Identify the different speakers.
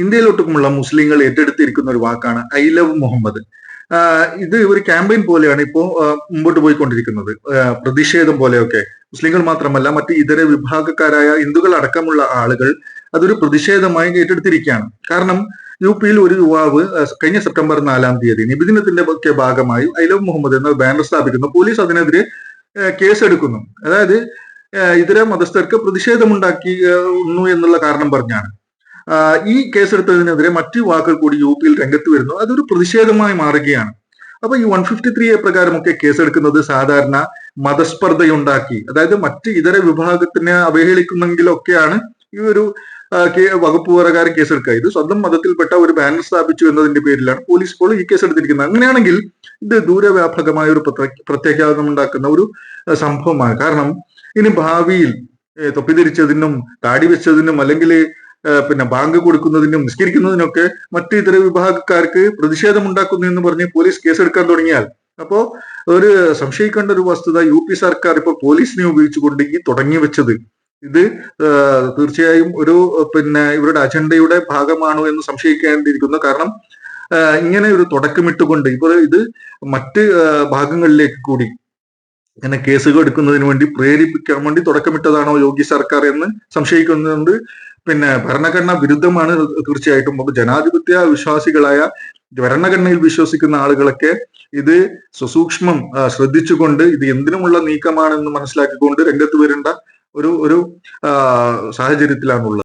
Speaker 1: ഇന്ത്യയിലൊട്ടുമുള്ള മുസ്ലിങ്ങൾ ഏറ്റെടുത്തിരിക്കുന്ന ഒരു വാക്കാണ് ഐ ലവ് മുഹമ്മദ്. ഇത് ഒരു ക്യാമ്പയിൻ പോലെയാണ് ഇപ്പോൾ മുമ്പോട്ട് പോയിക്കൊണ്ടിരിക്കുന്നത്. പ്രതിഷേധം പോലെയൊക്കെ മുസ്ലിങ്ങൾ മാത്രമല്ല മറ്റ് ഇതര വിഭാഗക്കാരായ ഹിന്ദുക്കൾ അടക്കമുള്ള ആളുകൾ അതൊരു പ്രതിഷേധമായി ഏറ്റെടുത്തിരിക്കുകയാണ്. കാരണം യു പിയിൽ ഒരു യുവാവ് കഴിഞ്ഞ സെപ്റ്റംബർ 4 നിബിദിനത്തിന്റെ ഒക്കെ ഭാഗമായി ഐ ലവ് മുഹമ്മദ് എന്ന ബാനർ സ്ഥാപിക്കുന്നു. പോലീസ് അതിനെതിരെ കേസെടുക്കുന്നു. അതായത് ഇതര മതസ്ഥർക്ക് പ്രതിഷേധമുണ്ടാക്കി എന്നുള്ള കാരണം പറഞ്ഞാണ്. ഈ കേസെടുത്തതിനെതിരെ മറ്റു യുവാക്കൾ കൂടി യു പിയിൽ രംഗത്ത് വരുന്നു. അതൊരു പ്രതിഷേധമായി മാറുകയാണ്. അപ്പൊ ഈ 153A പ്രകാരമൊക്കെ കേസെടുക്കുന്നത് സാധാരണ മതസ്പർദ്ധയുണ്ടാക്കി, അതായത് മറ്റ് ഇതര വിഭാഗത്തിനെ അവഹേളിക്കുന്നെങ്കിലൊക്കെയാണ് ഈ ഒരു വകുപ്പ് പ്രകാരം കേസെടുക്കുക. ഇത് സ്വന്തം മതത്തിൽപ്പെട്ട ഒരു ബാനർ സ്ഥാപിച്ചു എന്നതിന്റെ പേരിലാണ് പോലീസ് ഇപ്പോൾ ഈ കേസെടുത്തിരിക്കുന്നത്. അങ്ങനെയാണെങ്കിൽ ഇത് ദൂരവ്യാപകമായ ഒരു പ്രത്യാഘാതം ഉണ്ടാക്കുന്ന ഒരു സംഭവമാണ്. കാരണം ഇനി ഭാവിയിൽ തൊപ്പിധരിച്ചതിനും താടി വെച്ചതിനും അല്ലെങ്കിൽ പിന്നെ ബാങ്ക് കൊടുക്കുന്നതിനും നിസ്കരിക്കുന്നതിനൊക്കെ മറ്റു ഇതര വിഭാഗക്കാർക്ക് പ്രതിഷേധമുണ്ടാക്കുന്നു എന്ന് പറഞ്ഞ് പോലീസ് കേസെടുക്കാൻ തുടങ്ങിയാൽ, അപ്പോ ഒരു സംശയിക്കേണ്ട ഒരു വസ്തുത, യു പി സർക്കാർ ഇപ്പോൾ പോലീസിനെ ഉപയോഗിച്ചുകൊണ്ട് ഈ തുടങ്ങി വെച്ചത് ഇത് തീർച്ചയായും ഒരു ഇവരുടെ അജണ്ടയുടെ ഭാഗമാണോ എന്ന് സംശയിക്കേണ്ടിയിരിക്കുന്നു. കാരണം ഇങ്ങനെ ഒരു തുടക്കമിട്ടുകൊണ്ട് ഇപ്പോൾ ഇത് മറ്റ് ഭാഗങ്ങളിലേക്ക് കൂടി ഇങ്ങനെ കേസുകൾ എടുക്കുന്നതിന് വേണ്ടി പ്രേരിപ്പിക്കാൻ വേണ്ടി തുടക്കമിട്ടതാണോ യോഗി സർക്കാർ എന്ന് സംശയിക്കുന്നുണ്ട്. ഭരണഘടനാ വിരുദ്ധമാണ് തീർച്ചയായിട്ടും. അപ്പൊ ജനാധിപത്യ വിശ്വാസികളായ, ഭരണഘടനയിൽ വിശ്വസിക്കുന്ന ആളുകളൊക്കെ ഇത് സസൂക്ഷ്മം ശ്രദ്ധിച്ചുകൊണ്ട് ഇത് എന്തിനുമുള്ള നീക്കമാണെന്ന് മനസ്സിലാക്കിക്കൊണ്ട് രംഗത്ത് വരേണ്ട ഒരു സാഹചര്യത്തിലാണുള്ളത്.